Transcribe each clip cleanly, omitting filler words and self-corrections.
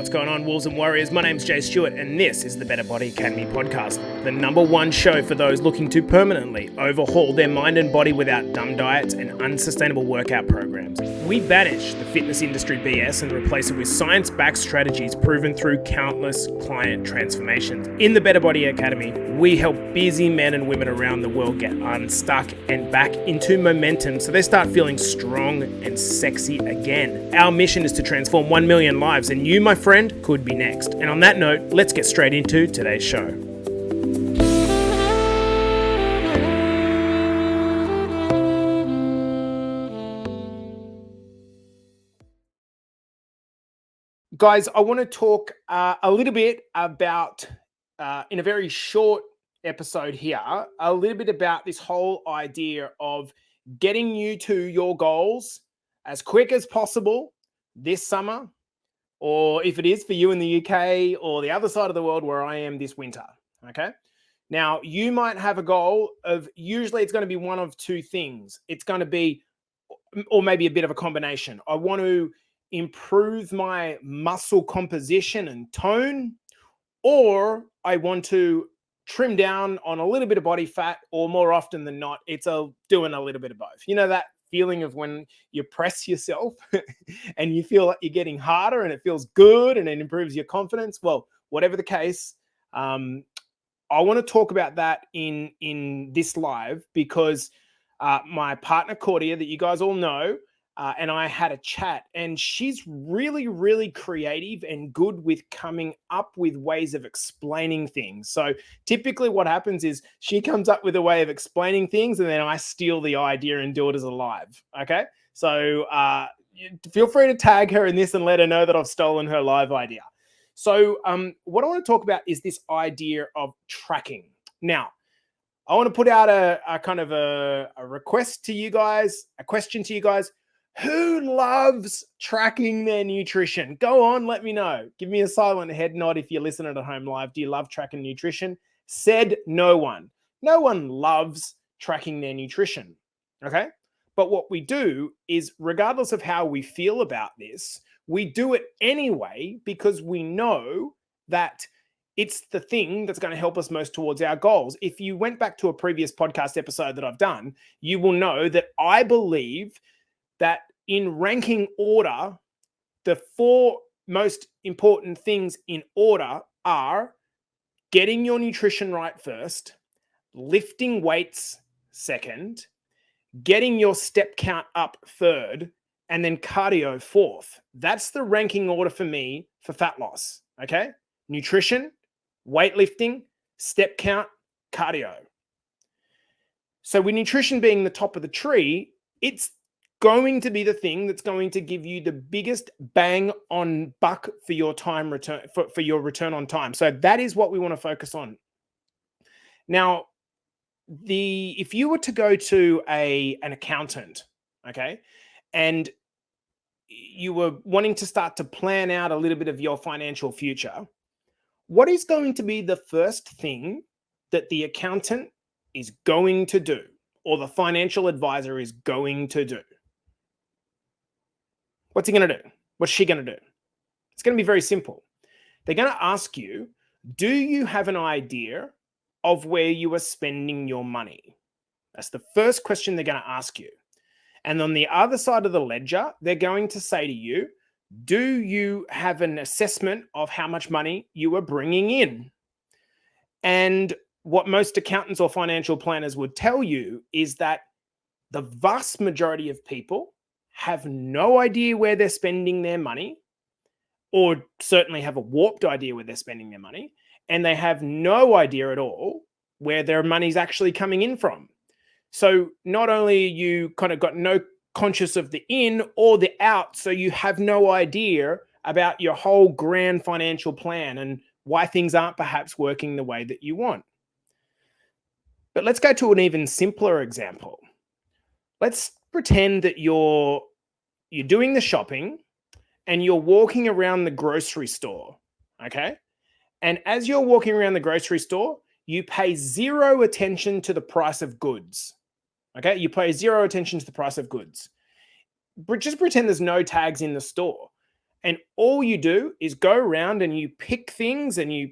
What's going on, Wolves and Warriors? My name's Jase Stewart, and this is the Better Body Academy podcast, the #1 show for those looking to permanently overhaul their mind and body without dumb diets and unsustainable workout programs. We banish the fitness industry BS and replace it with science-backed strategies proven through countless client transformations. In the Better Body Academy, we help busy men and women around the world get unstuck and back into momentum so they start feeling strong and sexy again. Our mission is to transform 1 million lives, and you, my friend, could be next. And on that note, let's get straight into today's show. Guys, I want to talk a little bit about, in a very short episode here, a little bit about this whole idea of getting you to your goals as quick as possible this summer, or if it is for you in the UK or the other side of the world where I am this winter, okay? Now, you might have a goal of, usually it's going to be one of two things. It's going to be, or maybe a bit of a combination. I want to improve my muscle composition and tone, or I want to trim down on a little bit of body fat, or more often than not, it's doing a little bit of both. You know that feeling of when you press yourself and you feel like you're getting harder and it feels good and it improves your confidence? Well, whatever the case, I want to talk about that in this live because my partner Cordia, that you guys all know, and I had a chat, and she's really, really creative and good with coming up with ways of explaining things. So typically what happens is she comes up with a way of explaining things, and then I steal the idea and do it as a live. Okay. So feel free to tag her in this and let her know that I've stolen her live idea. So what I want to talk about is this idea of tracking. Now, I want to put out a kind of a request to you guys, a question to you guys. Who loves tracking their nutrition? Go on, let me know. Give me a silent head nod if you're listening at home live. Do you love tracking nutrition? Said no one. No one loves tracking their nutrition, okay? But what we do is, regardless of how we feel about this, we do it anyway because we know that it's the thing that's going to help us most towards our goals. If you went back to a previous podcast episode that I've done, you will know that I believe that in ranking order, the 4 most important things in order are getting your nutrition right first, lifting weights second, getting your step count up third, and then cardio fourth. That's the ranking order for me for fat loss, okay? Nutrition, weightlifting, step count, cardio. So with nutrition being the top of the tree, it's going to be the thing that's going to give you the biggest bang on buck for your time return, for your return on time. So that is what we want to focus on. Now, if you were to go to an accountant, okay, and you were wanting to start to plan out a little bit of your financial future, what is going to be the first thing that the accountant is going to do, or the financial advisor is going to do? What's he going to do? What's she going to do? It's going to be very simple. They're going to ask you, do you have an idea of where you are spending your money? That's the first question they're going to ask you. And on the other side of the ledger, they're going to say to you, do you have an assessment of how much money you are bringing in? And what most accountants or financial planners would tell you is that the vast majority of people have no idea where they're spending their money, or certainly have a warped idea where they're spending their money, and they have no idea at all where their money's actually coming in from. So not only you kind of got no conscious of the in or the out, so you have no idea about your whole grand financial plan and why things aren't perhaps working the way that you want. But let's go to an even simpler example. Let's pretend that you're doing the shopping and you're walking around the grocery store, okay? And as you're walking around the grocery store, you pay zero attention to the price of goods, okay? You pay zero attention to the price of goods. Just pretend there's no tags in the store. And all you do is go around and you pick things and you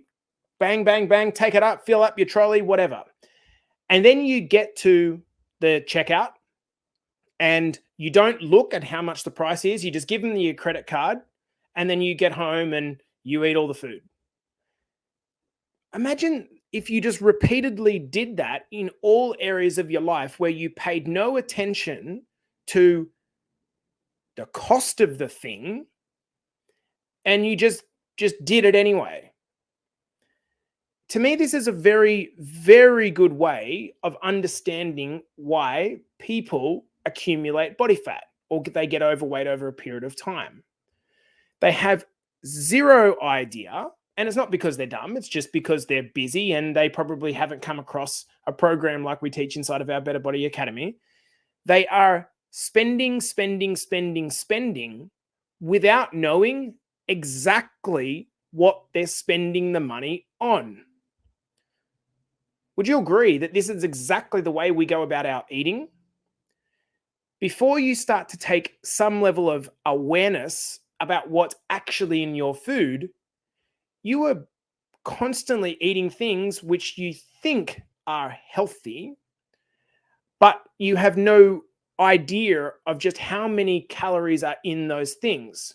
bang, bang, bang, take it up, fill up your trolley, whatever. And then you get to the checkout and you don't look at how much the price is. You just give them your credit card and then you get home and you eat all the food. Imagine if you just repeatedly did that in all areas of your life where you paid no attention to the cost of the thing and you just did it anyway. To me, this is a very, very good way of understanding why people accumulate body fat or they get overweight over a period of time. They have zero idea, and it's not because they're dumb, it's just because they're busy and they probably haven't come across a program like we teach inside of our Better Body Academy. They are spending without knowing exactly what they're spending the money on. Would you agree that this is exactly the way we go about our eating? Before you start to take some level of awareness about what's actually in your food, you are constantly eating things which you think are healthy, but you have no idea of just how many calories are in those things.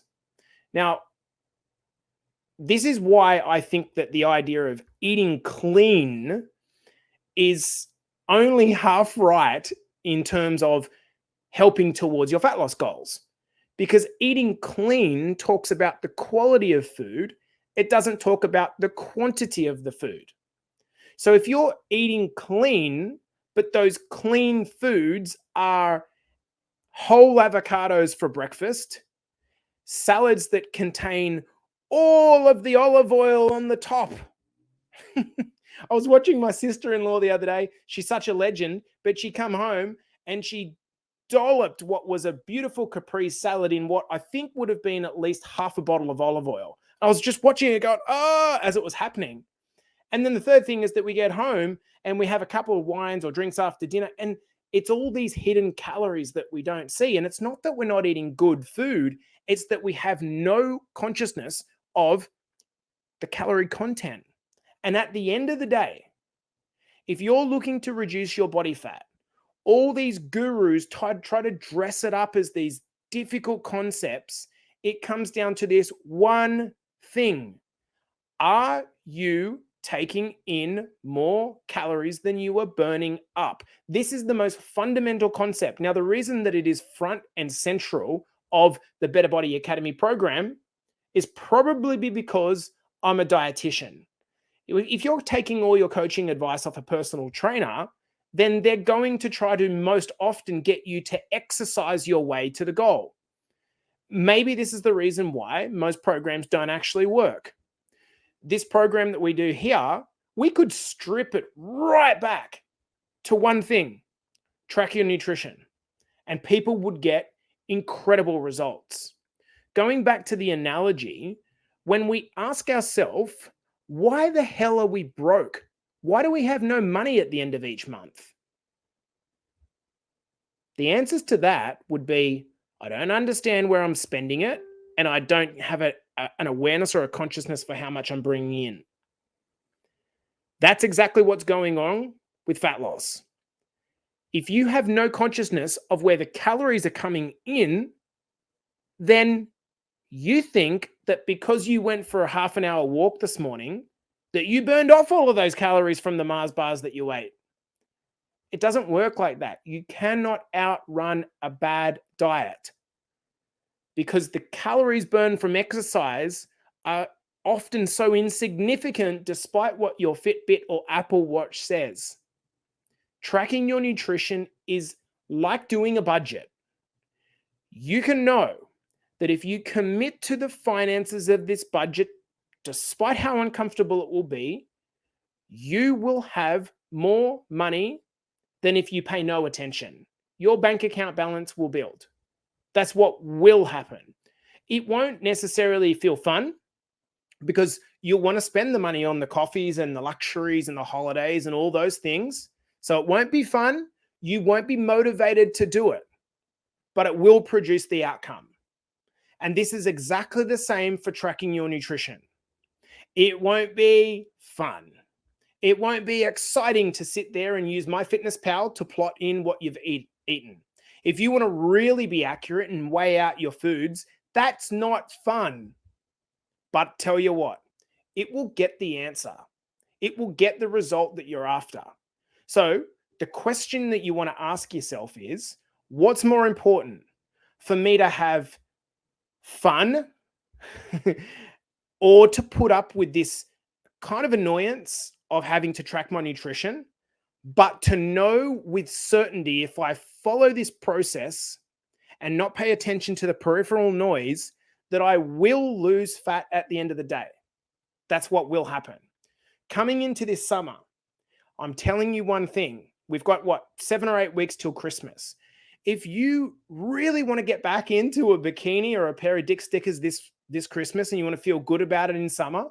Now, this is why I think that the idea of eating clean is only half right in terms of helping towards your fat loss goals. Because eating clean talks about the quality of food. It doesn't talk about the quantity of the food. So if you're eating clean, but those clean foods are whole avocados for breakfast, salads that contain all of the olive oil on the top. I was watching my sister-in-law the other day. She's such a legend, but she come home and she dolloped what was a beautiful caprese salad in what I think would have been at least half a bottle of olive oil. I was just watching it going, oh, as it was happening. And then the third thing is that we get home and we have a couple of wines or drinks after dinner, and it's all these hidden calories that we don't see. And it's not that we're not eating good food, it's that we have no consciousness of the calorie content. And at the end of the day, if you're looking to reduce your body fat, all these gurus try to dress it up as these difficult concepts. It comes down to this one thing. Are you taking in more calories than you are burning up? This is the most fundamental concept. Now, the reason that it is front and central of the Better Body Academy program is probably because I'm a dietitian. If you're taking all your coaching advice off a personal trainer, then they're going to try to most often get you to exercise your way to the goal. Maybe this is the reason why most programs don't actually work. This program that we do here, we could strip it right back to one thing: track your nutrition, and people would get incredible results. Going back to the analogy, when we ask ourselves, why the hell are we broke? Why do we have no money at the end of each month? The answers to that would be, I don't understand where I'm spending it, and I don't have an awareness or a consciousness for how much I'm bringing in. That's exactly what's going on with fat loss. If you have no consciousness of where the calories are coming in, then you think that because you went for a half an hour walk this morning, that you burned off all of those calories from the Mars bars that you ate. It doesn't work like that. You cannot outrun a bad diet because the calories burned from exercise are often so insignificant despite what your Fitbit or Apple Watch says. Tracking your nutrition is like doing a budget. You can know that if you commit to the finances of this budget, despite how uncomfortable it will be, you will have more money than if you pay no attention. Your bank account balance will build. That's what will happen. It won't necessarily feel fun because you'll want to spend the money on the coffees and the luxuries and the holidays and all those things. So it won't be fun. You won't be motivated to do it, but it will produce the outcome. And this is exactly the same for tracking your nutrition. It won't be fun. It won't be exciting to sit there and use MyFitnessPal to plot in what you've eaten. If you want to really be accurate and weigh out your foods, that's not fun. But tell you what, it will get the answer. It will get the result that you're after. So the question that you want to ask yourself is, what's more important? For me to have fun or to put up with this kind of annoyance of having to track my nutrition, but to know with certainty if I follow this process and not pay attention to the peripheral noise, that I will lose fat at the end of the day. That's what will happen. Coming into this summer, I'm telling you one thing. We've got 7 or 8 weeks till Christmas. If you really want to get back into a bikini or a pair of dick stickers this Christmas and you want to feel good about it in summer,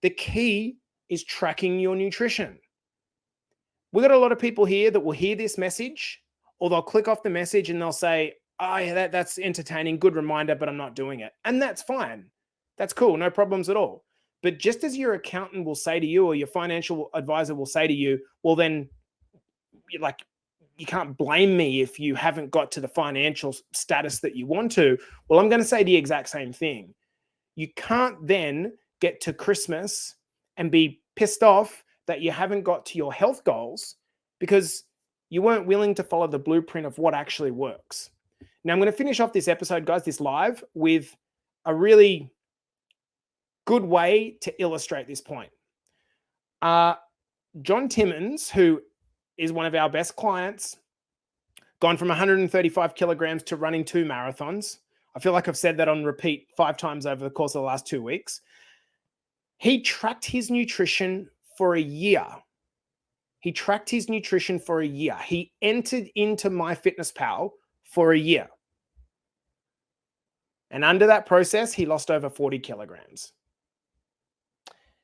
the key is tracking your nutrition. We've got a lot of people here that will hear this message, or they'll click off the message and they'll say, oh yeah, that's entertaining, good reminder, but I'm not doing it. And that's fine. That's cool, no problems at all. But just as your accountant will say to you, or your financial advisor will say to you, well then, you can't blame me if you haven't got to the financial status that you want to. Well, I'm going to say the exact same thing. You can't then get to Christmas and be pissed off that you haven't got to your health goals because you weren't willing to follow the blueprint of what actually works. Now, I'm going to finish off this episode, guys, this live, with a really good way to illustrate this point. John Timmons, who is one of our best clients, gone from 135 kilograms to running 2 marathons. I feel like I've said that on repeat 5 times over the course of the last 2 weeks. He tracked his nutrition for a year. He entered into MyFitnessPal for a year. And under that process, he lost over 40 kilograms.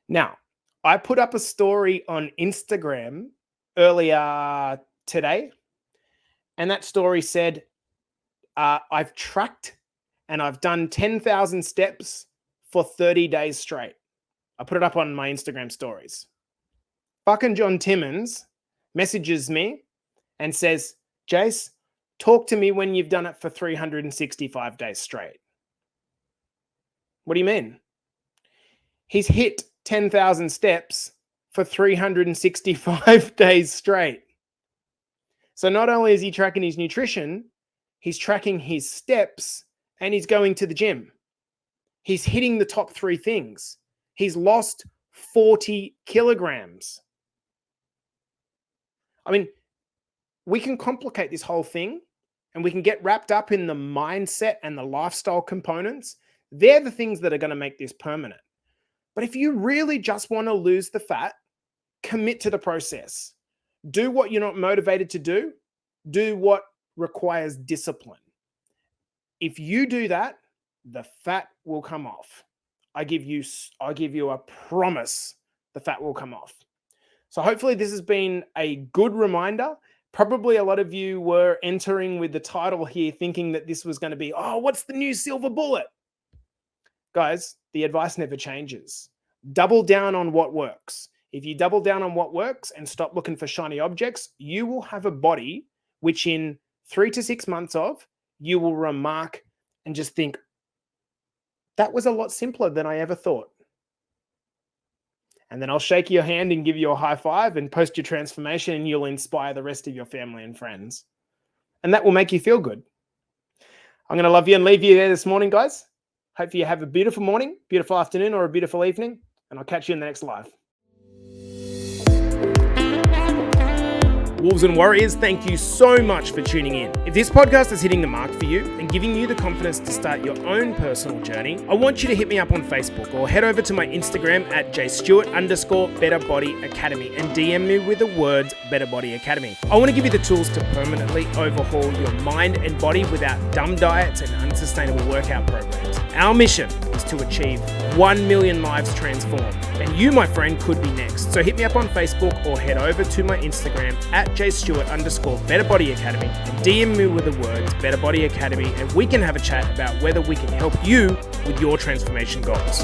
Now, I put up a story on Instagram earlier today, and that story said, I've tracked and I've done 10,000 steps for 30 days straight. I put it up on my Instagram stories. Fucking John Timmons messages me and says, Jase, talk to me when you've done it for 365 days straight. What do you mean? He's hit 10,000 steps for 365 days straight. So not only is he tracking his nutrition, he's tracking his steps and he's going to the gym. He's hitting the top 3 things. He's lost 40 kilograms. I mean, we can complicate this whole thing and we can get wrapped up in the mindset and the lifestyle components. They're the things that are going to make this permanent. But if you really just want to lose the fat, commit to the process. Do what you're not motivated to do. Do what requires discipline. If you do that, the fat will come off. I give you a promise, the fat will come off. So hopefully this has been a good reminder. Probably a lot of you were entering with the title here thinking that this was going to be, oh, what's the new silver bullet? Guys, the advice never changes. Double down on what works. If you double down on what works and stop looking for shiny objects, you will have a body which in 3 to 6 months you will remark and just think, that was a lot simpler than I ever thought. And then I'll shake your hand and give you a high five and post your transformation, and you'll inspire the rest of your family and friends. And that will make you feel good. I'm going to love you and leave you there this morning, guys. Hope you have a beautiful morning, beautiful afternoon, or a beautiful evening. And I'll catch you in the next live. Wolves and Warriors, thank you so much for tuning in. If this podcast is hitting the mark for you and giving you the confidence to start your own personal journey, I want you to hit me up on Facebook or head over to my Instagram at jstewart_BetterBodyAcademy and DM me with the words Better Body Academy. I want to give you the tools to permanently overhaul your mind and body without dumb diets and unsustainable workout programs. Our mission is is to achieve 1 million lives transformed. And you, my friend, could be next. So hit me up on Facebook or head over to my Instagram at @JStewart_Better Body Academy and DM me with the words Better Body Academy, and we can have a chat about whether we can help you with your transformation goals.